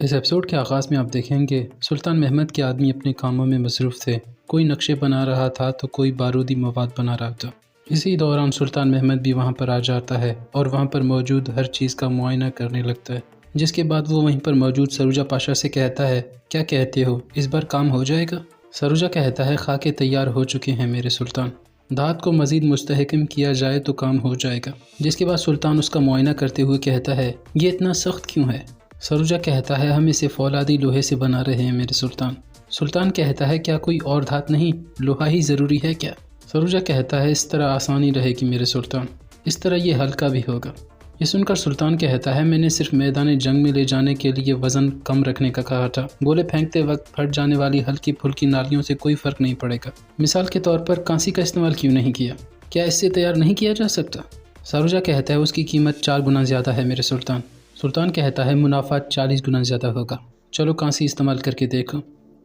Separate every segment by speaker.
Speaker 1: اس episode کے آغاز میں آپ دیکھیں گے سلطان محمد کے آدمی اپنے کاموں میں مصروف تھے۔ کوئی نقشے بنا رہا تھا تو کوئی بارودی مواد بنا رہا تھا۔ اسی دوران سلطان محمد بھی وہاں پر آ جاتا ہے اور وہاں پر موجود ہر چیز کا معائنہ کرنے لگتا ہے، جس کے بعد وہ وہیں پر موجود سروجا پاشا سے کہتا ہے، کیا کہتے ہو، اس بار کام ہو جائے گا؟ سروجا کہتا ہے، خاکے تیار ہو چکے ہیں میرے سلطان، دھات کو مزید مستحکم کیا جائے تو کام ہو جائے گا۔ جس کے بعد سلطان اس کا معائنہ کرتے ہوئے کہتا ہے، یہ اتنا سخت کیوں ہے؟ سروجا کہتا ہے، ہم اسے فولادی لوہے سے بنا رہے ہیں میرے سلطان۔ سلطان کہتا ہے، کیا کوئی اور دھات نہیں، لوہا ہی ضروری ہے کیا؟ سروجا کہتا ہے، اس طرح آسانی رہے گی میرے سلطان، اس طرح یہ ہلکا بھی ہوگا۔ یہ سن کر سلطان کہتا ہے، میں نے صرف میدان جنگ میں لے جانے کے لیے وزن کم رکھنے کا کہا تھا، گولے پھینکتے وقت پھٹ جانے والی ہلکی پھلکی نالیوں سے کوئی فرق نہیں پڑے گا۔ مثال کے طور پر کانسی کا استعمال کیوں نہیں کیا؟ کیا اس سے تیار نہیں کیا جا سکتا؟ سروجا کہتا ہے، اس کی قیمت 4 گنا زیادہ ہے میرے سلطان۔ سلطان کہتا ہے، منافع 40 گنا زیادہ ہوگا، چلو کانسی استعمال کر کے دیکھو۔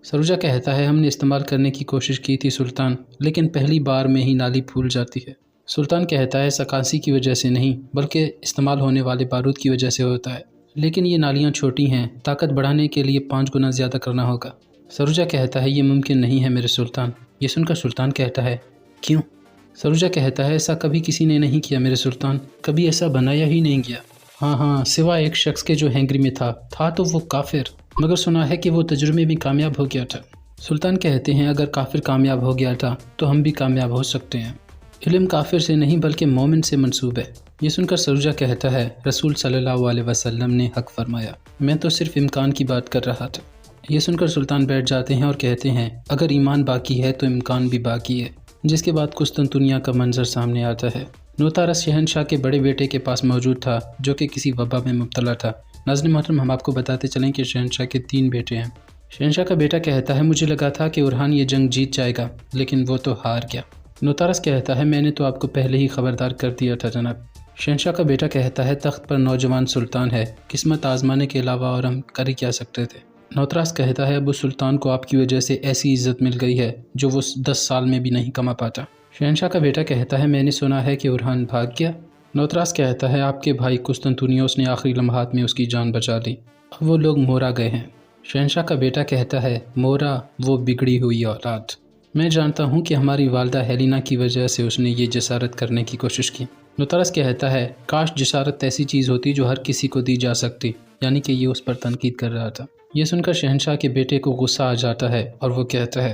Speaker 1: سروجا کہتا ہے، ہم نے استعمال کرنے کی کوشش کی تھی سلطان، لیکن پہلی بار میں ہی نالی پھول جاتی ہے۔ سلطان کہتا ہے، ایسا کانسی کی وجہ سے نہیں بلکہ استعمال ہونے والے بارود کی وجہ سے ہوتا ہے، لیکن یہ نالیاں چھوٹی ہیں، طاقت بڑھانے کے لیے 5 گنا زیادہ کرنا ہوگا۔ سروجا کہتا ہے، یہ ممکن نہیں ہے میرے سلطان۔ یہ سن کر سلطان کہتا ہے، کیوں؟ سروجا کہتا ہے، ایسا کبھی کسی نے نہیں کیا میرے سلطان، کبھی ایسا بنایا ہی نہیں گیا۔ ہاں سوائے ایک شخص کے جو ہنگری میں تھا تو وہ کافر، مگر سنا ہے کہ وہ تجربے میں کامیاب ہو گیا تھا۔ سلطان کہتے ہیں، اگر کافر کامیاب ہو گیا تھا تو ہم بھی کامیاب ہو سکتے ہیں۔ علم کافر سے نہیں بلکہ مومن سے منسوب ہے۔ یہ سن کر سروجا کہتا ہے، رسول صلی اللہ علیہ وسلم نے حق فرمایا، میں تو صرف امکان کی بات کر رہا تھا۔ یہ سن کر سلطان بیٹھ جاتے ہیں اور کہتے ہیں، اگر ایمان باقی ہے تو امکان بھی باقی ہے۔ جس کے بعد قسطنطنیہ کا منظر سامنے آتا ہے۔ نوتارس شہنشاہ کے بڑے بیٹے کے پاس موجود تھا جو کہ کسی وبا میں مبتلا تھا۔ ناظرین محترم، ہم آپ کو بتاتے چلیں کہ شہنشاہ کے 3 بیٹے ہیں۔ شہنشاہ کا بیٹا کہتا ہے، مجھے لگا تھا کہ اورحان یہ جنگ جیت جائے گا، لیکن وہ تو ہار گیا۔ نوتارس کہتا ہے، میں نے تو آپ کو پہلے ہی خبردار کر دیا تھا جناب۔ شہنشاہ کا بیٹا کہتا ہے، تخت پر نوجوان سلطان ہے، قسمت آزمانے کے علاوہ اور ہم کر ہی کیا سکتے تھے۔ نوتارس کہتا ہے، ابو سلطان کو آپ کی وجہ سے ایسی عزت مل گئی ہے جو وہ 10 سال میں بھی نہیں کما پاتا۔ شہنشاہ کا بیٹا کہتا ہے، میں نے سنا ہے کہ اورحان بھاگ گیا۔ نوتراس کہتا ہے، آپ کے بھائی قسطنطنیوس نے آخری لمحات میں اس کی جان بچا لی، اب وہ لوگ مورا گئے ہیں۔ شہنشاہ کا بیٹا کہتا ہے، مورا وہ بگڑی ہوئی اولاد، میں جانتا ہوں کہ ہماری والدہ ہیلینا کی وجہ سے اس نے یہ جسارت کرنے کی کوشش کی۔ نوتارس کہتا ہے، کاش جسارت ایسی چیز ہوتی جو ہر کسی کو دی جا سکتی، یعنی کہ یہ اس پر تنقید کر رہا تھا۔ یہ سن کر شہنشاہ کے بیٹے کو غصہ آ جاتا ہے اور وہ کہتا ہے،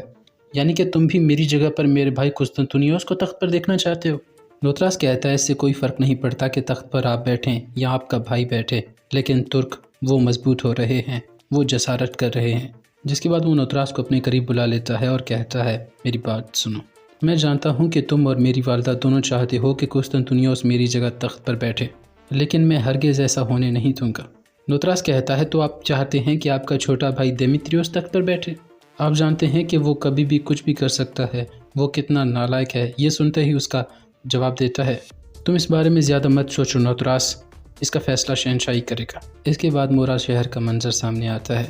Speaker 1: یعنی کہ تم بھی میری جگہ پر میرے بھائی قسطنطنیوس کو تخت پر دیکھنا چاہتے ہو؟ نوتراس کہتا ہے، اس سے کوئی فرق نہیں پڑتا کہ تخت پر آپ بیٹھیں یا آپ کا بھائی بیٹھے، لیکن ترک وہ مضبوط ہو رہے ہیں، وہ جسارت کر رہے ہیں۔ جس کے بعد وہ نوتراس کو اپنے قریب بلا لیتا ہے اور کہتا ہے، میری بات سنو، میں جانتا ہوں کہ تم اور میری والدہ دونوں چاہتے ہو کہ قسطنطنیوس میری جگہ تخت پر بیٹھے، لیکن میں ہرگز ایسا ہونے نہیں دوں گا۔ نوتراس کہتا ہے، تو آپ چاہتے ہیں کہ آپ کا چھوٹا بھائی دیمیتریوس تخت پر بیٹھے؟ آپ جانتے ہیں کہ وہ کبھی بھی کچھ بھی کر سکتا ہے، وہ کتنا نالائق ہے۔ یہ سنتے ہی اس کا جواب دیتا ہے، تم اس بارے میں زیادہ مت سوچو نوتراس، اس کا فیصلہ شہنشاہی کرے گا۔ اس کے بعد مورا شہر کا منظر سامنے آتا ہے۔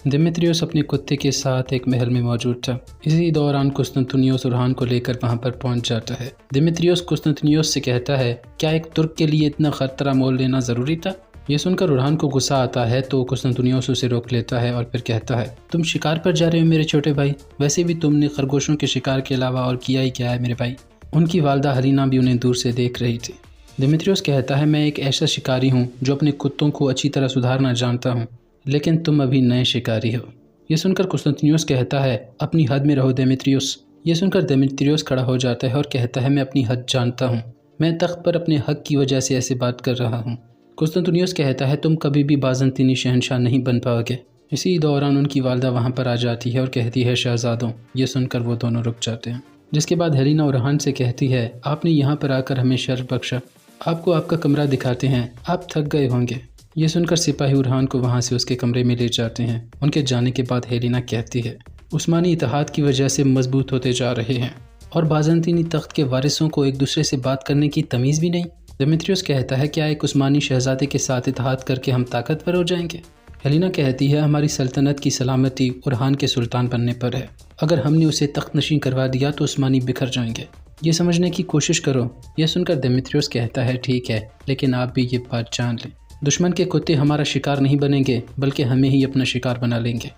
Speaker 1: دیمیتریوس اپنے کتے کے ساتھ ایک محل میں موجود تھا۔ اسی دوران قسطنطنیوس اورحان کو لے کر وہاں پر پہنچ جاتا ہے۔ دیمیتریوس قسطنطنیوس سے کہتا ہے، کیا ایک ترک کے لیے اتنا خطرہ مول لینا ضروری تھا؟ یہ سن کر اورحان کو غصہ آتا ہے تو قسطنطنیوس اسے روک لیتا ہے اور پھر کہتا ہے، تم شکار پر جا رہے ہو میرے چھوٹے بھائی؟ ویسے بھی تم نے خرگوشوں کے شکار کے علاوہ اور کیا ہی کیا ہے میرے بھائی؟ ان کی والدہ ہلینا بھی انہیں دور سے دیکھ رہی تھی۔ دیمیتریوس کہتا ہے، میں ایک ایسا شکاری ہوں جو اپنے کتوں کو اچھی طرح سدھارنا جانتا ہوں، لیکن تم ابھی نئے شکاری ہو۔ یہ سن کر قسطنطنیوس کہتا ہے، اپنی حد میں رہو دیمیتریوس۔ یہ سن کر دیمیتریوس کھڑا ہو جاتا ہے اور کہتا ہے، میں اپنی حد جانتا ہوں، میں تخت پر اپنے حق کی وجہ سے ایسے بات کر رہا ہوں۔ قسطنطنیوس کہتا ہے، تم کبھی بھی بازنطینی شہنشاہ نہیں بن پاؤ گے۔ اسی دوران ان کی والدہ وہاں پر آ جاتی ہے اور کہتی ہے، شہزادوں۔ یہ سن کر وہ دونوں رک جاتے ہیں۔ جس کے بعد ہیلینا اورحان سے کہتی ہے، آپ نے یہاں پر آ کر ہمیں شرف بخشا، آپ کو آپ کا کمرہ دکھاتے ہیں، آپ تھک گئے ہوں گے۔ یہ سن کر سپاہی اورحان کو وہاں سے اس کے کمرے میں لے جاتے ہیں۔ ان کے جانے کے بعد ہیلینا کہتی ہے، عثمانی اتحاد کی وجہ سے مضبوط ہوتے جا رہے ہیں اور بازنطینی تخت کے وارثوں کو ایک دوسرے سے بات کرنے کی تمیز بھی نہیں۔ دیمیتریوس کہتا ہے، کیا ایک عثمانی شہزادے کے ساتھ اتحاد کر کے ہم طاقتور ہو جائیں گے؟ ہیلینا کہتی ہے، ہماری سلطنت کی سلامتی اورحان کے سلطان بننے پر ہے، اگر ہم نے اسے تخت نشین کروا دیا تو عثمانی بکھر جائیں گے، یہ سمجھنے کی کوشش کرو۔ یہ سن کر دیمیتریوس کہتا ہے، ٹھیک ہے، لیکن آپ بھی یہ بات جان لیں، دشمن کے کتے ہمارا شکار نہیں بنیں گے بلکہ ہمیں ہی اپنا شکار بنا لیں گے۔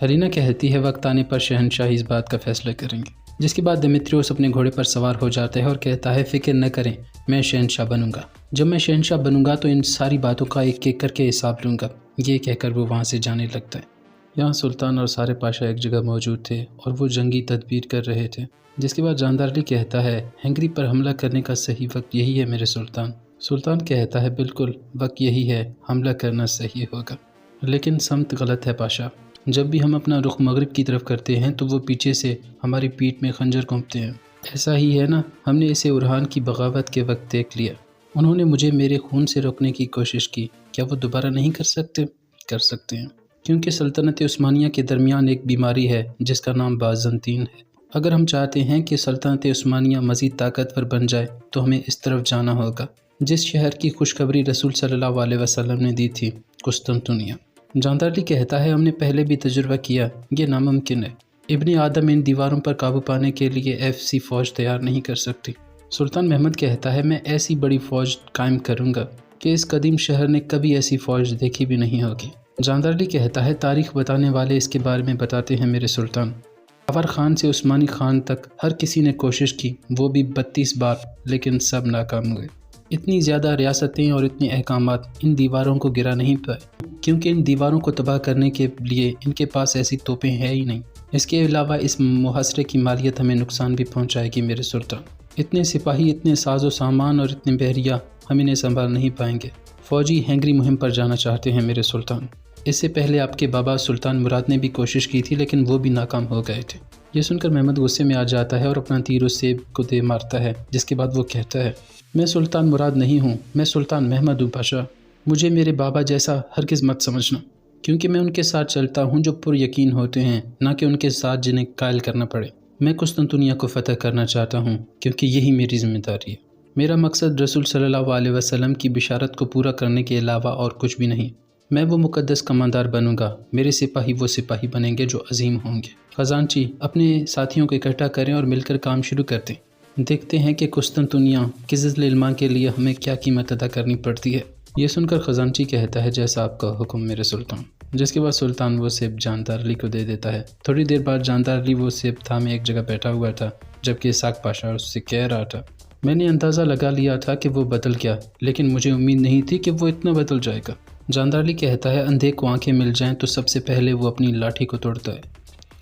Speaker 1: ہیلینا کہتی ہے وقت آنے پر شہنشاہ اس بات کا فیصلہ کریں گے، جس کے بعد دمیتریوس اپنے گھوڑے پر سوار ہو جاتا ہے اور کہتا ہے فکر نہ کریں، میں شہنشاہ بنوں گا۔ جب میں شہنشاہ بنوں گا تو ان ساری باتوں کا ایک ایک کر کے حساب لوں گا، یہ کہہ کر وہ وہاں سے جانے لگتا ہے۔ یہاں سلطان اور سارے پاشا ایک جگہ موجود تھے اور وہ جنگی تدبیر کر رہے تھے، جس کے بعد جاندارلی کہتا ہے ہنگری پر حملہ کرنے کا صحیح وقت یہی ہے میرے سلطان۔ سلطان کہتا ہے بالکل وقت یہی ہے، حملہ کرنا صحیح ہوگا، لیکن سمت غلط ہے پاشا۔ جب بھی ہم اپنا رخ مغرب کی طرف کرتے ہیں تو وہ پیچھے سے ہماری پیٹھ میں خنجر گھونپتے ہیں۔ ایسا ہی ہے نا، ہم نے اسے اورحان کی بغاوت کے وقت دیکھ لیا، انہوں نے مجھے میرے خون سے روکنے کی کوشش کی، کیا وہ دوبارہ نہیں کر سکتے؟ کر سکتے ہیں، کیونکہ سلطنت عثمانیہ کے درمیان ایک بیماری ہے جس کا نام بازنطین ہے۔ اگر ہم چاہتے ہیں کہ سلطنت عثمانیہ مزید طاقتور بن جائے تو ہمیں اس طرف جانا ہوگا جس شہر کی خوشخبری رسول صلی اللہ علیہ وسلم نے دی تھی، قسطنطنیہ۔ جاندارلی کہتا ہے ہم نے پہلے بھی تجربہ کیا، یہ ناممکن ہے، ابن آدم ان دیواروں پر قابو پانے کے لیے ایسی فوج تیار نہیں کر سکتی۔ سلطان محمد کہتا ہے میں ایسی بڑی فوج قائم کروں گا کہ اس قدیم شہر نے کبھی ایسی فوج دیکھی بھی نہیں ہوگی۔ جاندارلی کہتا ہے تاریخ بتانے والے اس کے بارے میں بتاتے ہیں میرے سلطان، جعفر خان سے عثمانی خان تک ہر کسی نے کوشش کی، وہ بھی 32 بار، لیکن سب ناکام ہوئے۔ اتنی زیادہ ریاستیں اور اتنے احکامات ان دیواروں کو گرا نہیں پائے، کیونکہ ان دیواروں کو تباہ کرنے کے لیے ان کے پاس ایسی توپیں ہیں ہی نہیں۔ اس کے علاوہ اس محاصرے کی مالیت ہمیں نقصان بھی پہنچائے گی میرے سلطان۔ اتنے سپاہی، اتنے ساز و سامان اور اتنے بحریہ ہم انہیں سنبھال نہیں پائیں گے۔ فوجی ہنگری مہم پر جانا چاہتے ہیں میرے سلطان۔ اس سے پہلے آپ کے بابا سلطان مراد نے بھی کوشش کی تھی لیکن وہ بھی ناکام ہو گئے تھے۔ یہ سن کر محمد غصے میں آ جاتا ہے اور اپنا تیر اس سیب کو دے مارتا ہے، جس کے بعد وہ کہتا ہے میں سلطان مراد نہیں ہوں، میں سلطان محمد ہوں پاشا۔ مجھے میرے بابا جیسا ہرگز مت سمجھنا، کیونکہ میں ان کے ساتھ چلتا ہوں جو پر یقین ہوتے ہیں، نہ کہ ان کے ساتھ جنہیں قائل کرنا پڑے۔ میں قسطنطنیہ کو فتح کرنا چاہتا ہوں کیونکہ یہی میری ذمہ داری ہے۔ میرا مقصد رسول صلی اللہ علیہ وسلم کی بشارت کو پورا کرنے کے علاوہ اور کچھ بھی نہیں۔ میں وہ مقدس کماندار بنوں گا، میرے سپاہی وہ سپاہی بنیں گے جو عظیم ہوں گے۔ خزانچی اپنے ساتھیوں کو اکٹھا کریں اور مل کر کام شروع کر دیں۔ دیکھتے ہیں کہ قسطنطنیہ کے ظل علما کے لیے ہمیں کیا قیمت ادا کرنی پڑتی ہے۔ یہ سن کر خزانچی کہتا ہے جیسا آپ کا حکم میرے سلطان، جس کے بعد سلطان وہ سیب جاندارلی کو دے دیتا ہے۔ تھوڑی دیر بعد جاندارلی وہ سیب تھامے ایک جگہ بیٹھا ہوا تھا، جبکہ اسحاق پاشا اس سے کہہ رہا تھا میں نے اندازہ لگا لیا تھا کہ وہ بدل گیا، لیکن مجھے امید نہیں تھی کہ وہ اتنا بدل جائے گا۔ جاندارلی کہتا ہے اندھے کو آنکھیں مل جائیں تو سب سے پہلے وہ اپنی لاٹھی کو توڑتا ہے۔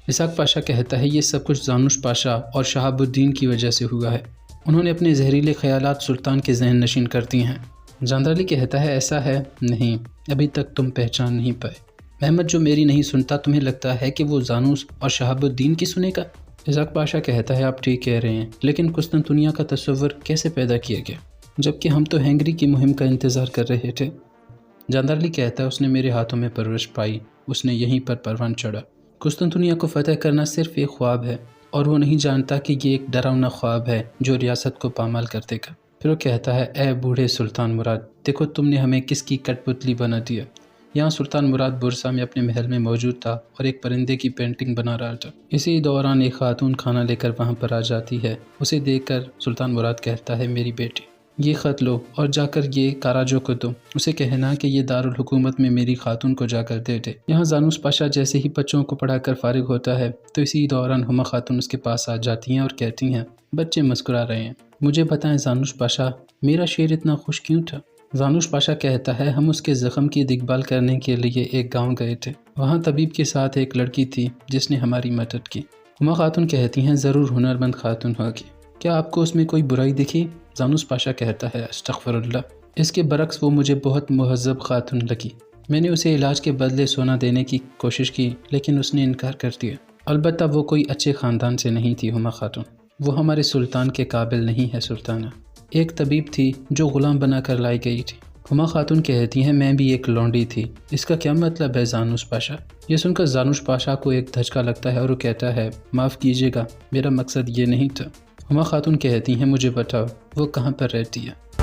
Speaker 1: اسحاق پاشا کہتا ہے یہ سب کچھ زانوش پاشا اور شہاب الدین کی وجہ سے ہوا ہے، انہوں نے اپنے زہریلے خیالات سلطان کے ذہن نشین کر دیے ہیں۔ جاندارلی کہتا ہے ایسا ہے نہیں، ابھی تک تم پہچان نہیں پائے۔ محمد جو میری نہیں سنتا، تمہیں لگتا ہے کہ وہ زانوس اور شہاب الدین کی سنے گا؟ اسحاق پاشا کہتا ہے آپ ٹھیک کہہ رہے ہیں، لیکن قسطنطنیہ کا تصور کیسے پیدا کیا گیا جبکہ ہم تو ہنگری کی مہم کا انتظار کر رہے تھے؟ جاندارلی کہتا ہے اس نے میرے ہاتھوں میں پرورش پائی، اس نے یہیں پر پروان چڑھا۔ قسطنطنیہ کو فتح کرنا صرف ایک خواب ہے اور وہ نہیں جانتا کہ یہ ایک ڈراؤنا خواب ہے جو ریاست کو پامال کر دے گا۔ پھر وہ کہتا ہے اے بوڑھے سلطان مراد، دیکھو تم نے ہمیں کس کی کٹ پتلی بنا دیا۔ یہاں سلطان مراد بورسا میں اپنے محل میں موجود تھا اور ایک پرندے کی پینٹنگ بنا رہا تھا۔ اسی دوران ایک خاتون کھانا لے کر وہاں پر آ جاتی ہے، اسے دیکھ کر سلطان مراد کہتا ہے میری بیٹی یہ خط لو اور جا کر یہ کاراجو کو دو، اسے کہنا کہ یہ دارالحکومت میں میری خاتون کو جا کر دے دے۔ یہاں زانوس پاشا جیسے ہی بچوں کو پڑھا کر فارغ ہوتا ہے تو اسی دوران ہما خاتون اس کے پاس آ جاتی ہیں اور کہتی ہیں بچے مسکرا رہے ہیں، مجھے بتائیں زانوس پاشا میرا شیر اتنا خوش کیوں تھا؟ زانوس پاشا کہتا ہے ہم اس کے زخم کی دیکھ بھال کرنے کے لیے ایک گاؤں گئے تھے، وہاں طبیب کے ساتھ ایک لڑکی تھی جس نے ہماری مدد کی۔ ہما خاتون کہتی ہیں ضرور ہنرمند خاتون ہوگی، کیا آپ کو اس میں کوئی برائی دکھی؟ زانوس پاشا کہتا ہے استغفر اللہ، اس کے برعکس وہ مجھے بہت مہذب خاتون لگی، میں نے اسے علاج کے بدلے سونا دینے کی کوشش کی لیکن اس نے انکار کر دیا۔ البتہ وہ کوئی اچھے خاندان سے نہیں تھی ہما خاتون، وہ ہمارے سلطان کے قابل نہیں ہے سلطانہ، ایک طبیب تھی جو غلام بنا کر لائی گئی تھی۔ ہما خاتون کہتی ہیں میں بھی ایک لونڈی تھی، اس کا کیا مطلب ہے زانوس پاشا؟ یہ سن کر زانوس پاشا کو ایک دھچکا لگتا ہے اور وہ کہتا ہے معاف کیجیے گا، میرا مقصد یہ نہیں تھا۔ ہما خاتون کہتی ہیں مجھے بتاؤ وہ کہاں پر رہتی ہے؟